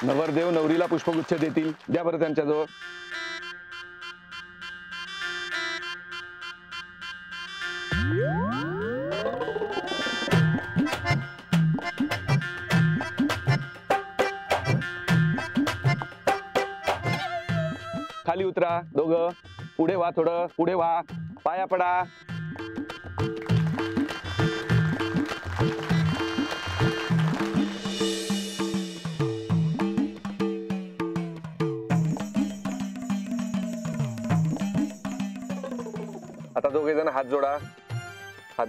नवरदेव नवरीला पुष्पगुच्छ देतील, द्या बरं त्यांच्याजवळ. खाली उतरा दोघं, पुढे वा, थोडं पुढे वा, पाया पडा. आता दोघे जण हात जोडा. हात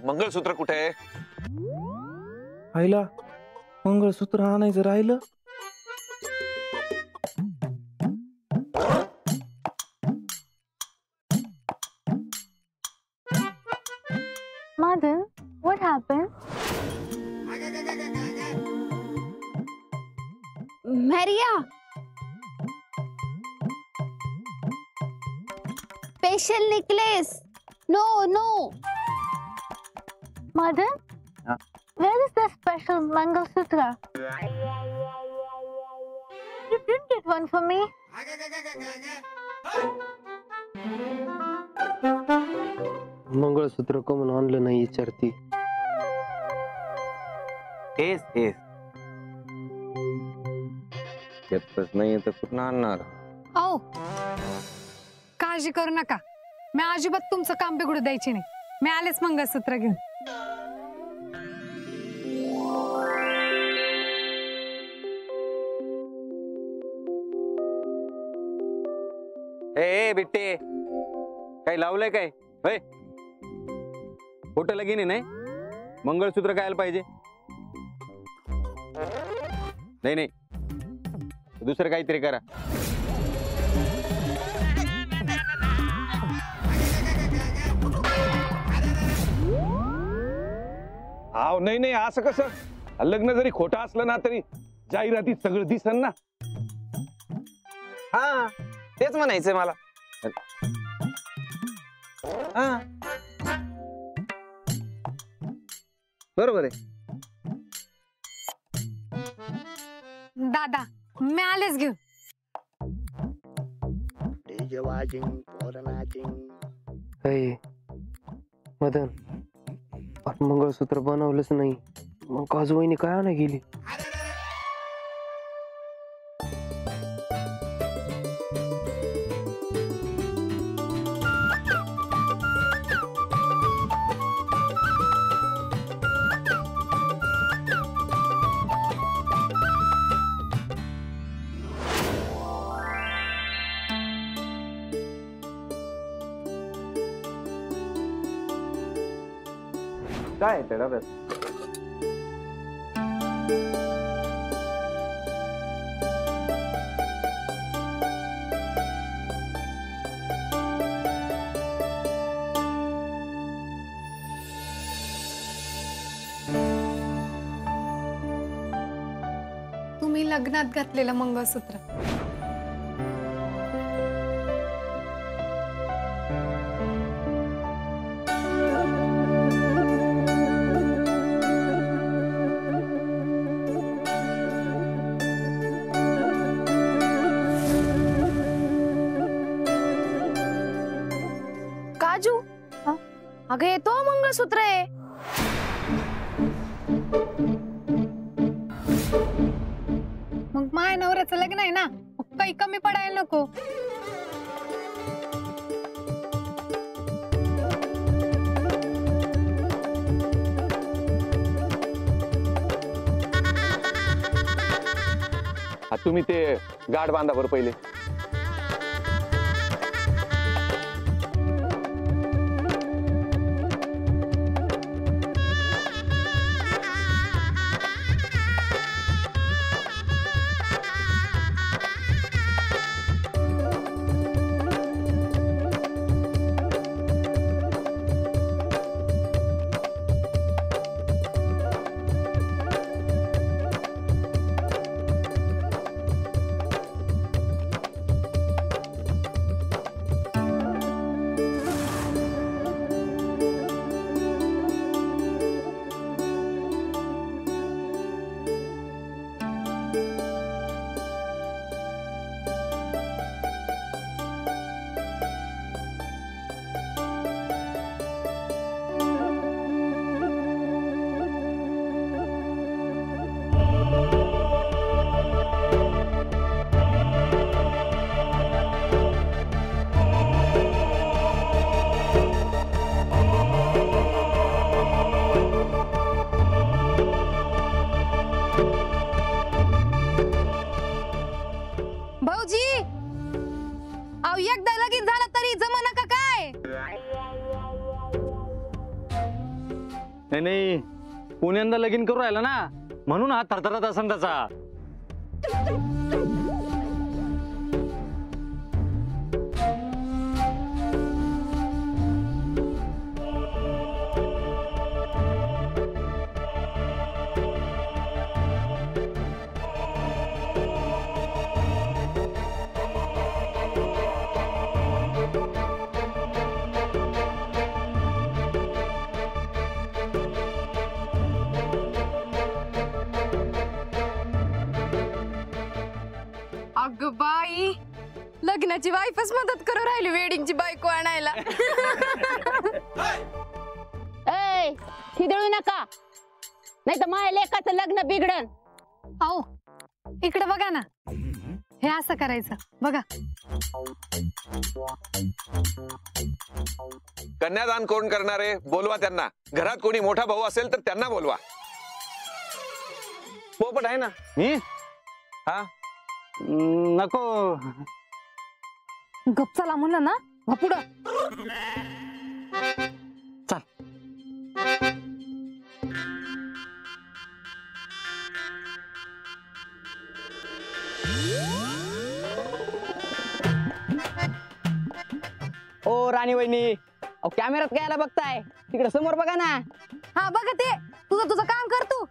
मंगळसूत्र कुठे आहे? आईला मंगळसूत्र आणायचं राहिलं. Mother, what happened? Maria! Special necklace! No, no! Mother, where is the special Mangalsutra? You didn't get one for me. मंगळसूत्र कमून आणलं नाही विचारती. हेच हेच येतच नाही तर कुठं आणणार? ओ काळजी करू नका, मी अजिबात तुमचं काम बिघडू द्यायची नाही. मी आलेच मंगळसूत्र घेऊन. ए बिट्टे, काही लावलंय काय? होय, खोटं लगीन नाही, मंगळसूत्र कायला पाहिजे? नाही नाही, दुसरं काहीतरी करा. आव नाही नाही, असं कसं? लग्न जरी खोटं असलं ना तरी जाहिरातीत सगळं दिसन ना. हा तेच म्हणायचंय मला. हा बरोबर आहे. दादा मी आलेच घेऊन. मदन, आपण मंगळसूत्र बनवलंच नाही, मग काजू वहिनी काय आणा गेली? काय आहे त्या डब्यात? तुम्ही लग्नात घातलेलं मंगळसूत्र. काजू, अगं येतो मंगळसूत्र आहे. मग माय नवऱ्याचं लग्न आहे ना, मग काही कमी पडायला नको. तुम्ही ते गाठ बांधा बरं पहिले. पुण्यांदा लगीन करू राहिला ना, म्हणून हा थरथरत असन त्याचा. अगं बाई, लग्नाची वाईफच मदत करू राहिली वेडिंगची बायको आणायला. ए खिदळू नका, नाही तर माझ्या लेकाचं लग्न बिघडन. अहो इकडे बघा ना, हे असं करायचं बघा. कन्यादान कोण करणार आहे? बोलवा त्यांना. घरात कोणी मोठा भाऊ असेल तर त्यांना बोलवा. पोपट आहे ना. मी हा नको. गप चला म्हणलं ना, वा पुढं. ओ राणी वहिनी, अहो कॅमेऱ्यात कायला बघताय? तिकडे समोर बघा ना. हा बघा ते, तुझं काम कर तू.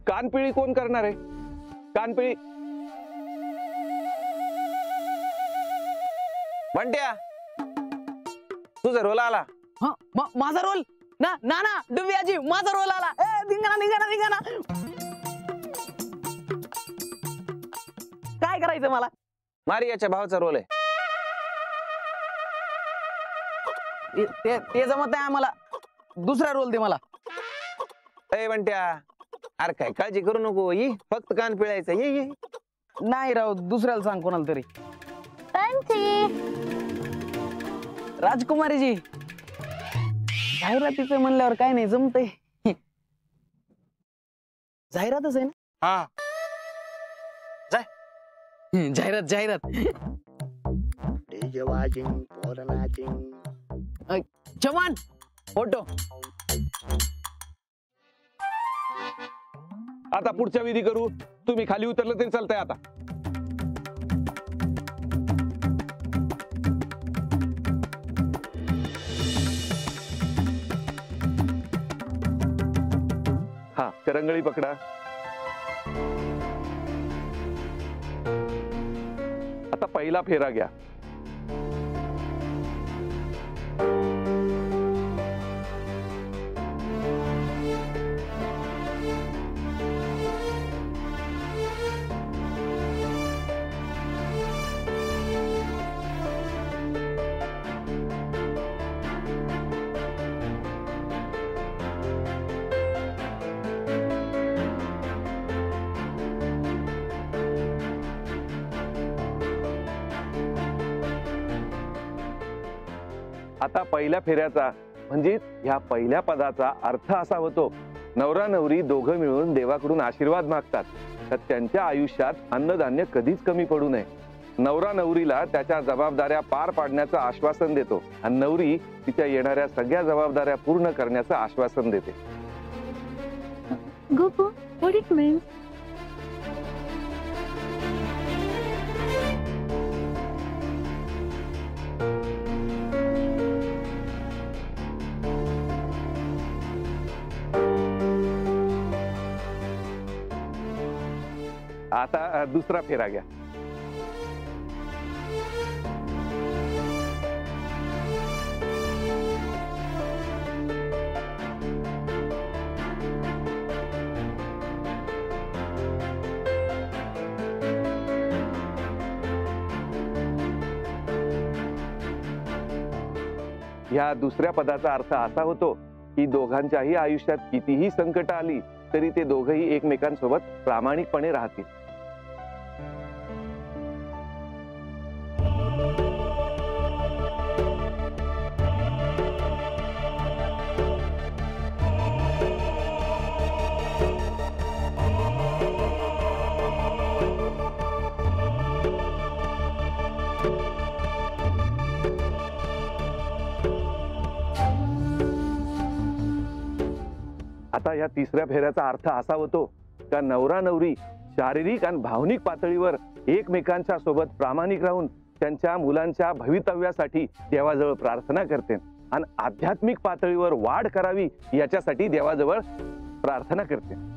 कानपिळी कोण करणार आहे? कानपिळी म्हणत्या तुझा रोल आला. माझा रोल ना ना ना डुबियाजी, माझा रोल आला. ए धिंगाणा धिंगाणा धिंगाणा. काय करायचं मला? मारियाच्या भावाचा रोल आहे. ते जमत नाही आम्हाला. दुसरा रोल दे मला. ए म्हणत्या, अरे काय काळजी करू नको, ये फक्त कान पिळायचं. ये ये. नाही राव, दुसऱ्याला सांग कोणाला तरी. राजकुमारीजी, जाहिरातीचं म्हणल्यावर काय नाही, जमतंय. जाहिरातच आहे ना? हा जाहिरात जाहिरात. जवान फोटो. आता पुढच्या विधी करू. तुम्ही खाली उतरलं तरी चालतंय. आता हा करंगळी पकडा. आता पहिला फेरा घ्या. आता पहिल्या फेऱ्याचा म्हणजे ह्या पहिल्या पदाचा अर्थ असा होतो, नवरा नवरी दोघं मिळून देवाकडून आशीर्वाद मागतात तर त्यांच्या आयुष्यात अन्नधान्य कधीच कमी पडू नये. नवरा नवरीला त्याच्या जबाबदाऱ्या पार पाडण्याचं आश्वासन देतो आणि नवरी तिच्या येणाऱ्या सगळ्या जबाबदाऱ्या पूर्ण करण्याचं आश्वासन देते. Gugu, what it means? आता दुसरा फेरा घ्या. या दुसऱ्या पदाचा अर्थ असा होतो, की दोघांच्याही आयुष्यात कितीही संकट आली तरी ते दोघही एकमेकांसोबत प्रामाणिकपणे राहतील. आता या तिसऱ्या फेऱ्याचा अर्थ असा होतो का नवरा नवरी शारीरिक आणि भावनिक पातळीवर एकमेकांच्या सोबत प्रामाणिक राहून त्यांच्या मुलांच्या भवितव्यासाठी देवाजवळ प्रार्थना करते आणि आध्यात्मिक पातळीवर वाढ करावी याच्यासाठी देवाजवळ प्रार्थना करते.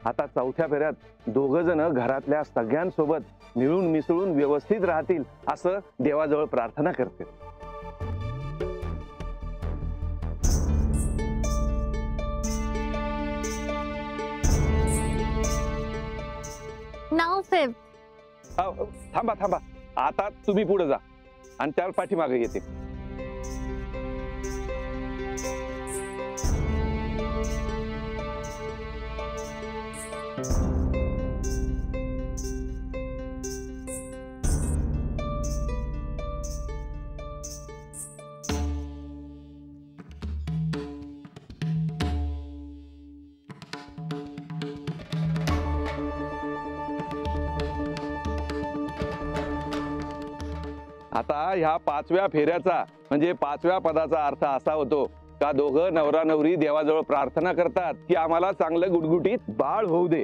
आता चौथ्या फेऱ्यात दोघ जण घरातल्या सगळ्यांसोबत मिळून मिसळून व्यवस्थित राहतील असं देवाजवळ प्रार्थना करते. Now fifth. थांबा थांबा, आता तुम्ही पुढे जा आणि त्या पाठीमागे येते. आता ह्या पाचव्या फेऱ्याचा म्हणजे पाचव्या पदाचा अर्थ असा होतो का दोघं नवरा नवरी देवाजवळ प्रार्थना करतात की आम्हाला चांगलं गुटगुटीत बाळ होऊ दे.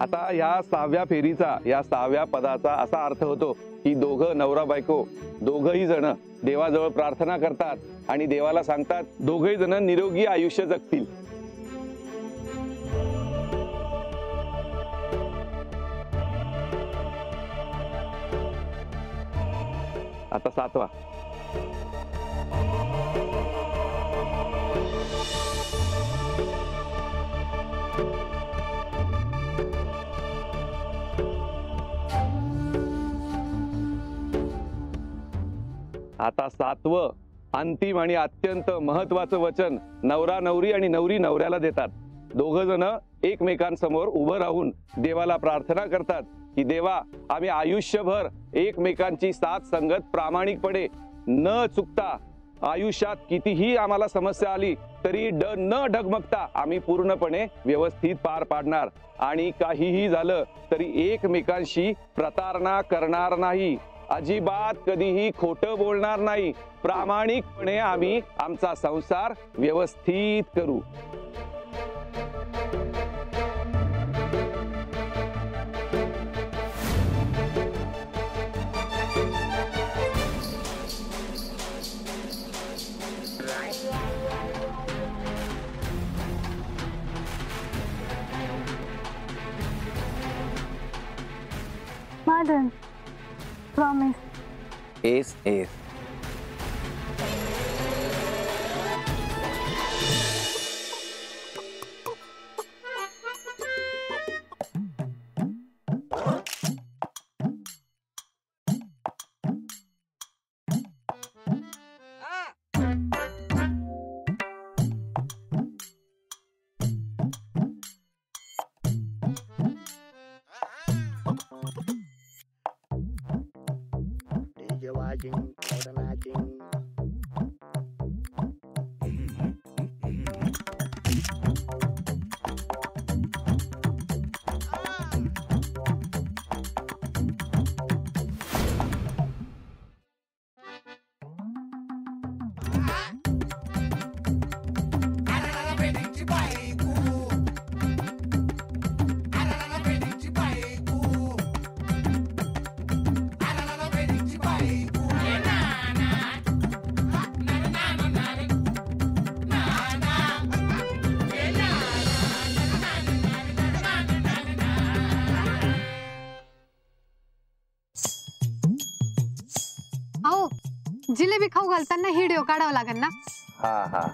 आता या सहाव्या फेरीचा या सहाव्या पदाचा असा अर्थ होतो की दोघं नवरा बायको दोघही जण देवाजवळ प्रार्थना करतात आणि देवाला सांगतात दोघही जण निरोगी आयुष्य जगतील. आता सातवा. आता सातवं अंतिम आणि अत्यंत महत्वाचं वचन नवरा नवरी आणि नवरी नवऱ्याला देतात. दोघ जण एकमेकांसमोर उभं राहून देवाला प्रार्थना करतात की देवा आम्ही आयुष्यभर एकमेकांची साथ संगत प्रामाणिकपणे न चुकता आयुष्यात कितीही आम्हाला समस्या आली तरी न डगमगता आम्ही पूर्णपणे व्यवस्थित पार पाडणार आणि काहीही झालं तरी एकमेकांशी प्रतारणा करणार नाही, अजिबात कधीही खोटं बोलणार नाही, प्रामाणिकपणे आम्ही आमचा संसार व्यवस्थित करू. Madam, promise. S S. DJ watching. Jalebi खाऊ घालताना व्हिडिओ काढावा लागेल ना. हा हा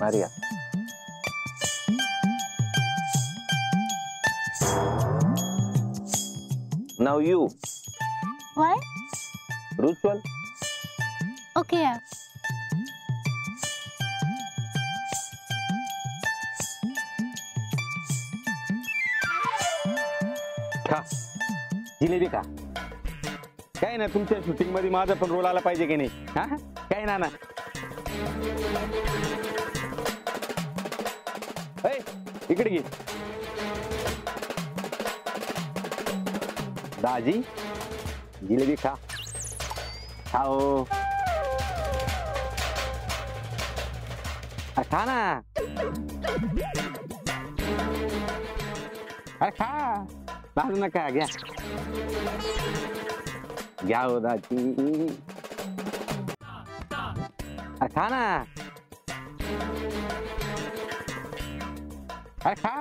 Maria. Now you. What? Ritual. Okay, yeah. खा जिलेबी खा. काय ना तुमच्या शूटिंग मध्ये माझा पण रोल आला पाहिजे की नाही. हा काय ना ना ए, इकडे घे. दाजी जिलेबी खा. खाओ. खा ना. अरे खा. लाजू नका. घ्या घ्या हो दाजी. अरे खा ना. अरे खा.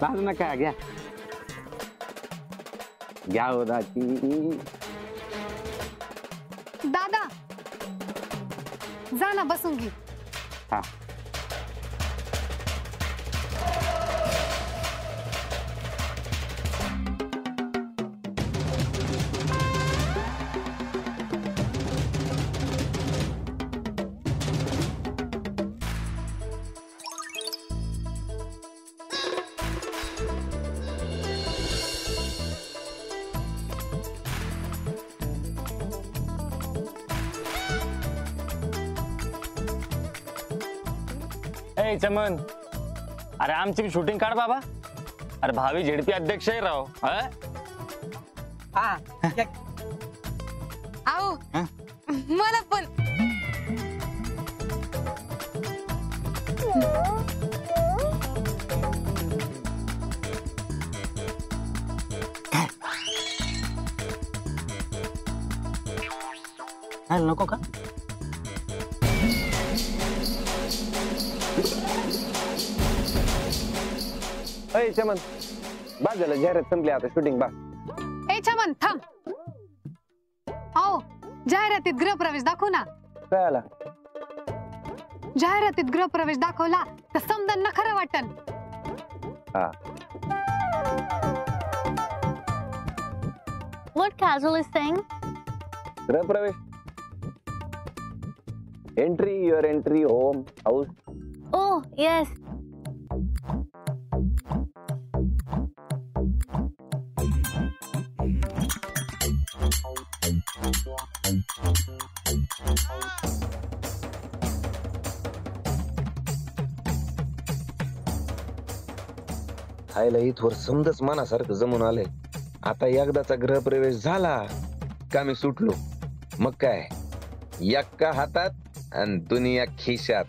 लाजू नका. घ्या घ्या हो दाजी. दादा जा ना बसून घे. हा ए चमन, अरे आमची बी शूटिंग काढ बाबा. अरे भावी झेडपी अध्यक्ष आहे राव. आओ मला पण. नको का. अय चमन, बस झालं. जाहिरात संपली आता. शूटिंग बस. ए चमन थांब. आओ जाहिरातीत गृहप्रवेश दाखवू ना. काय आला. जाहिरातीत गृहप्रवेश दाखवला तर समजांना खरं वाटन. हा What Kajal is saying? गृहप्रवेश. Entry, your entry, home, house. Oh, yes. खायला इथवर समजच मनासारखं जमून आलंय. आता एकदाचा गृहप्रवेश झाला का मी सुटलो. मग काय, एक्का हातात आणि दुनिया खिशात.